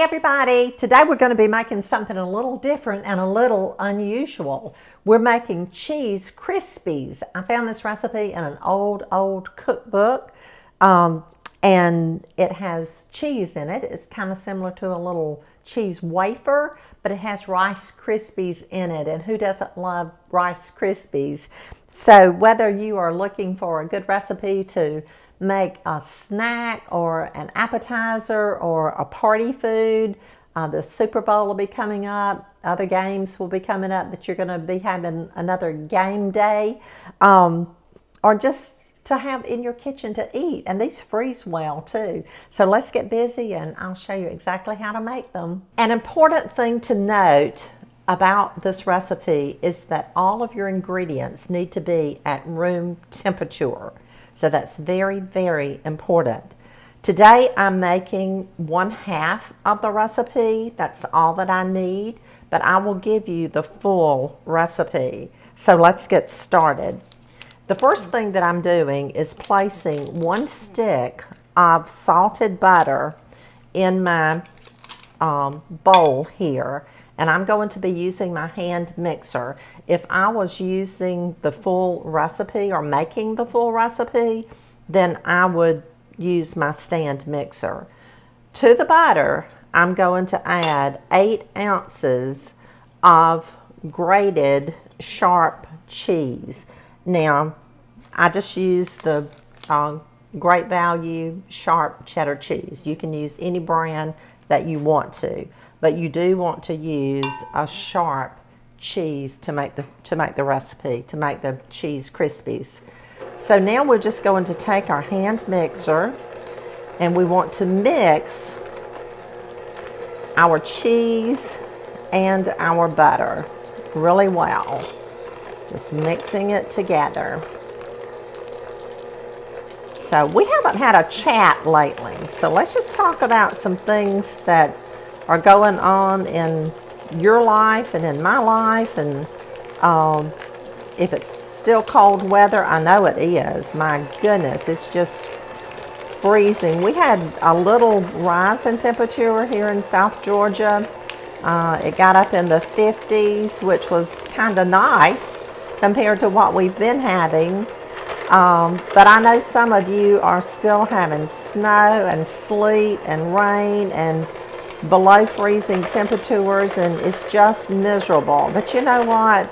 Hey everybody, today we're going to be making something a little different and a little unusual. We're making cheese Krispies. I found this recipe in an old cookbook and it has cheese in it. It's kind of similar to a little cheese wafer, but it has Rice Krispies in it, and who doesn't love Rice Krispies? So whether you are looking for a good recipe to make a snack or an appetizer or a party food, the Super Bowl will be coming up, other games will be coming up that you're going to be having another game day, or just to have in your kitchen to eat. And these freeze well too. So let's get busy and I'll show you exactly how to make them. An important thing to note about this recipe is that all of your ingredients need to be at room temperature. So that's very, very important. Today I'm making 1/2 of the recipe. That's all that I need, but I will give you the full recipe. So let's get started. The first thing that I'm doing is placing 1 stick of salted butter in my bowl here. And I'm going to be using my hand mixer. If I was using the full recipe or making the full recipe, then I would use my stand mixer. To the butter, I'm going to add 8 ounces of grated sharp cheese. Now, I just use the Great Value sharp cheddar cheese. You can use any brand that you want to, but you do want to use a sharp cheese to make the recipe, to make the cheese Krispies. So now we're just going to take our hand mixer and we want to mix our cheese and our butter really well. Just mixing it together. So we haven't had a chat lately, so let's just talk about some things that are going on in your life and in my life. And if it's still cold weather, I know it is. My goodness, it's just freezing. We had a little rise in temperature here in South Georgia. It got up in the 50s, which was kind of nice compared to what we've been having. But I know some of you are still having snow and sleet and rain and below freezing temperatures, and it's just miserable. But you know what?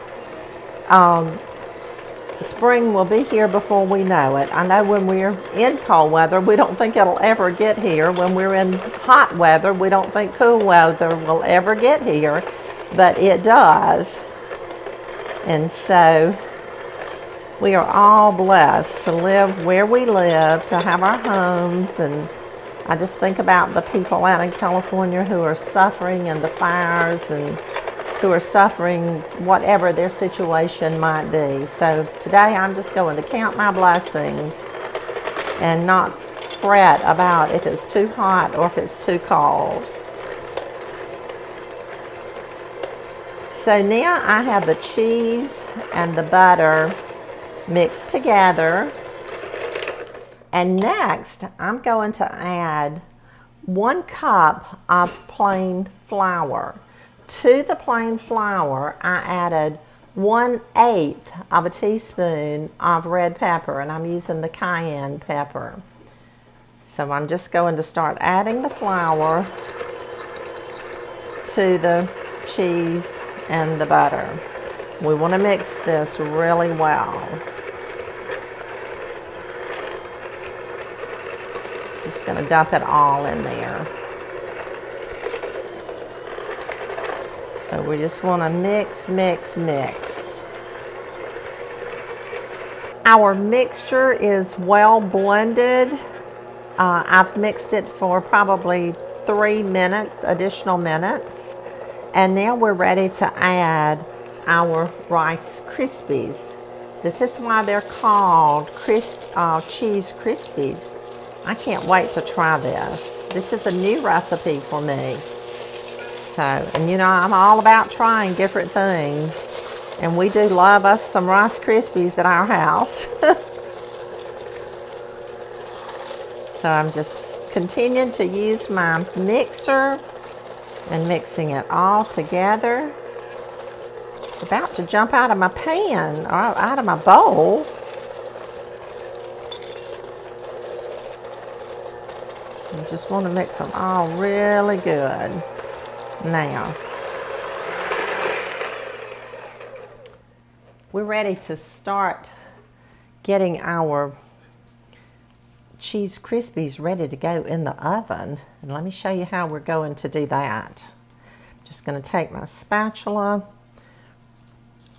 Spring will be here before we know it. I know when we're in cold weather, we don't think it'll ever get here. When we're in hot weather, we don't think cool weather will ever get here, but it does. And so we are all blessed to live where we live, to have our homes. And I just think about the people out in California who are suffering in the fires and who are suffering whatever their situation might be. So today I'm just going to count my blessings and not fret about if it's too hot or if it's too cold. So now I have the cheese and the butter mixed together. And next, I'm going to add 1 cup of plain flour. To the plain flour, I added 1/8 of a teaspoon of red pepper, and I'm using the cayenne pepper. So I'm just going to start adding the flour to the cheese and the butter. We want to mix this really well. Just going to dump it all in there. So we just want to mix. Our mixture is well blended. I've mixed it for probably 3 minutes, additional minutes. And now we're ready to add our Rice Krispies. This is why they're called cheese Krispies. I can't wait to try this. This is a new recipe for me. So, and you know, I'm all about trying different things. And we do love us some Rice Krispies at our house. So I'm just continuing to use my mixer and mixing it all together. It's about to jump out of my pan, or out of my bowl. You just want to mix them all really good. Now, we're ready to start getting our cheese Krispies ready to go in the oven. And let me show you how we're going to do that. I'm just going to take my spatula,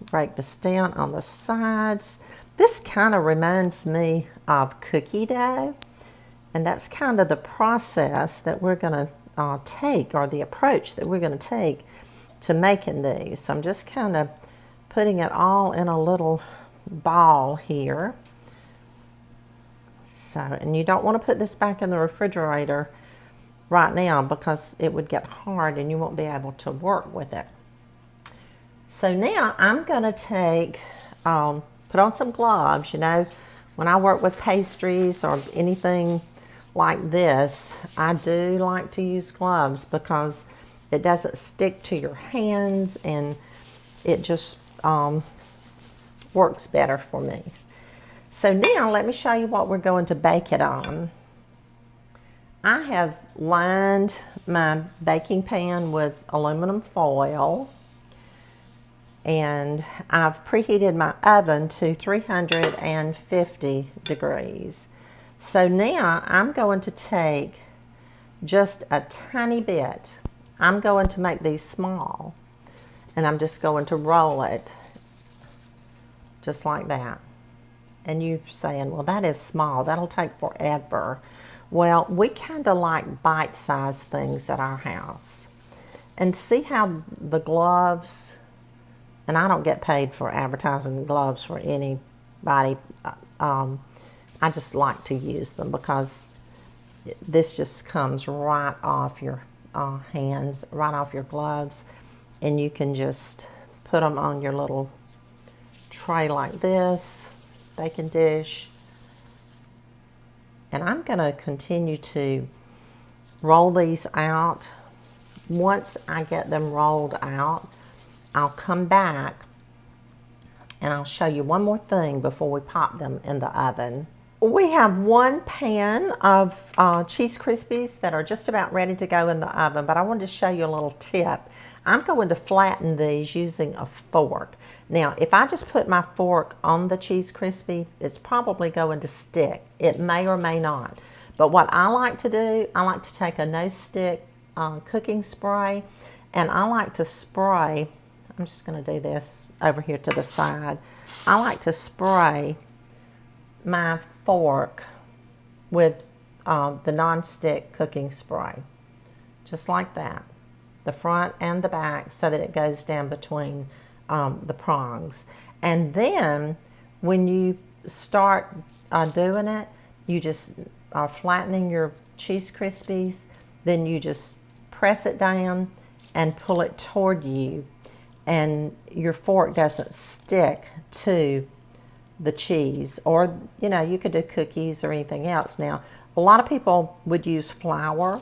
break this down on the sides. This kind of reminds me of cookie dough, and that's kind of the process that we're going to take, or the approach that we're going to take to making these. So I'm just kind of putting it all in a little ball here. So, and you don't want to put this back in the refrigerator right now because it would get hard and you won't be able to work with it. So now I'm going to take, put on some gloves. You know, when I work with pastries or anything like this, I do like to use gloves because it doesn't stick to your hands and it just works better for me. So now let me show you what we're going to bake it on. I have lined my baking pan with aluminum foil, and I've preheated my oven to 350 degrees. So now I'm going to take just a tiny bit. I'm going to make these small, and I'm just going to roll it just like that. And you're saying, well, that is small, that'll take forever. Well, we kind of like bite-sized things at our house. And see how the gloves, and I don't get paid for advertising gloves for anybody. I just like to use them because this just comes right off your hands, right off your gloves, and you can just put them on your little tray like this, baking dish. And I'm going to continue to roll these out. Once I get them rolled out, I'll come back and I'll show you one more thing before we pop them in the oven. We have one pan of cheese Krispies that are just about ready to go in the oven, but I wanted to show you a little tip. I'm going to flatten these using a fork. Now, if I just put my fork on the cheese Krispie, it's probably going to stick. It may or may not. But what I like to do, I like to take a no-stick cooking spray, and I like to spray, I'm just going to do this over here to the side. I like to spray my fork with the non-stick cooking spray, just like that, the front and the back, so that it goes down between the prongs. And then when you start doing it, you just are flattening your cheese Krispies, then you just press it down and pull it toward you, and your fork doesn't stick to the cheese. Or, you know, you could do cookies or anything else. Now, a lot of people would use flour,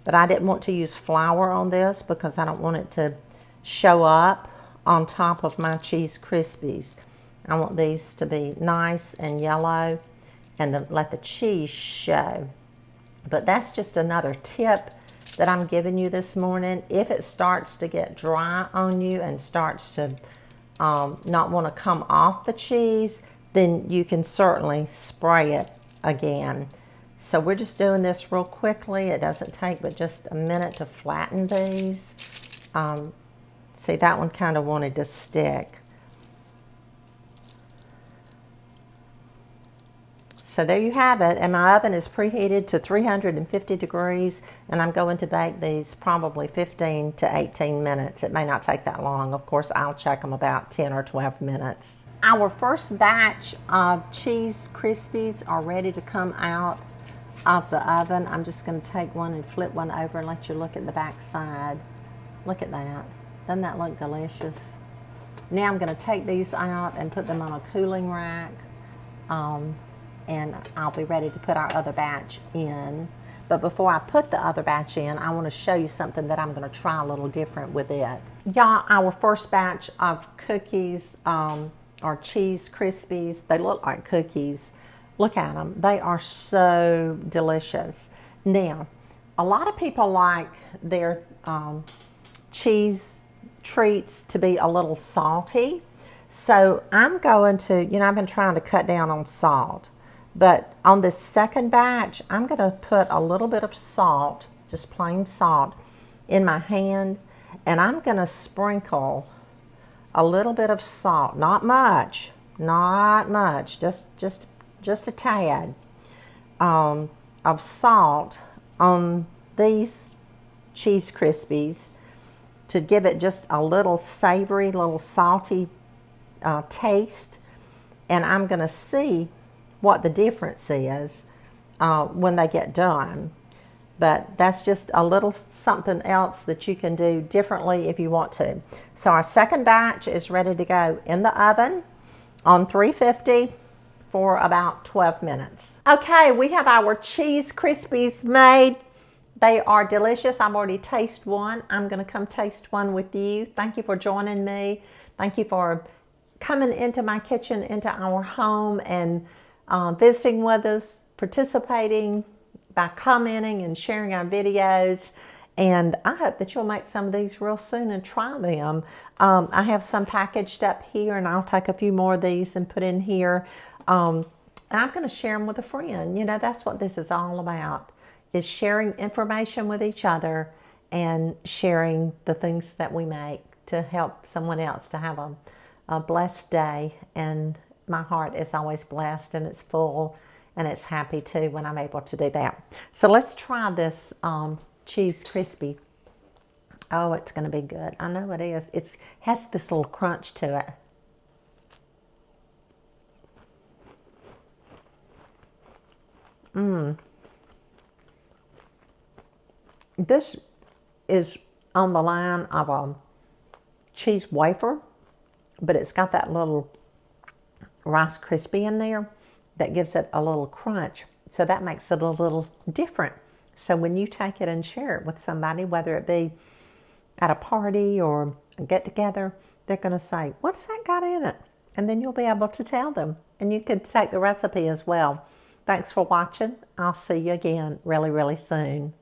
but I didn't want to use flour on this because I don't want it to show up on top of my cheese Krispies. I want these to be nice and yellow and to let the cheese show. But that's just another tip that I'm giving you this morning. If it starts to get dry on you and starts to not want to come off the cheese, then you can certainly spray it again. So we're just doing this real quickly. It doesn't take but just a minute to flatten these. See, that one kind of wanted to stick. So there you have it, and my oven is preheated to 350 degrees, and I'm going to bake these probably 15 to 18 minutes. It may not take that long. Of course, I'll check them about 10 or 12 minutes. Our first batch of cheese Krispies are ready to come out of the oven. I'm just going to take one and flip one over and let you look at the back side. Look at that. Doesn't that look delicious? Now I'm going to take these out and put them on a cooling rack. And I'll be ready to put our other batch in. But before I put the other batch in, I want to show you something that I'm going to try a little different with it. Y'all, our first batch of cookies are cheese Krispies. They look like cookies. Look at them. They are so delicious. Now, a lot of people like their cheese treats to be a little salty. So I'm going to, I've been trying to cut down on salt. But on this second batch, I'm going to put a little bit of salt, just plain salt, in my hand. And I'm going to sprinkle a little bit of salt, not much, just a tad of salt on these cheese Krispies to give it just a little savory, little salty taste. And I'm going to see what the difference is when they get done. But that's just a little something else that you can do differently if you want to. So our second batch is ready to go in the oven on 350 for about 12 minutes. Okay, we have our cheese Krispies made. They are delicious. I've already tasted one. I'm going to come taste one with you. Thank you for joining me. Thank you for coming into my kitchen, into our home, and visiting with us, participating by commenting and sharing our videos. And I hope that you'll make some of these real soon and try them. I have some packaged up here, and I'll take a few more of these and put in here. And I'm going to share them with a friend. That's what this is all about, is sharing information with each other and sharing the things that we make to help someone else to have a blessed day. And my heart is always blessed, and it's full, and it's happy too when I'm able to do that. So let's try this cheese Krispie. Oh, it's going to be good. I know it is. It has this little crunch to it. This is on the line of a cheese wafer, but it's got that little Rice Krispie in there that gives it a little crunch. So that makes it a little different. So when you take it and share it with somebody, whether it be at a party or a get together, they're going to say, what's that got in it? And then you'll be able to tell them. And you can take the recipe as well. Thanks for watching. I'll see you again really, really soon.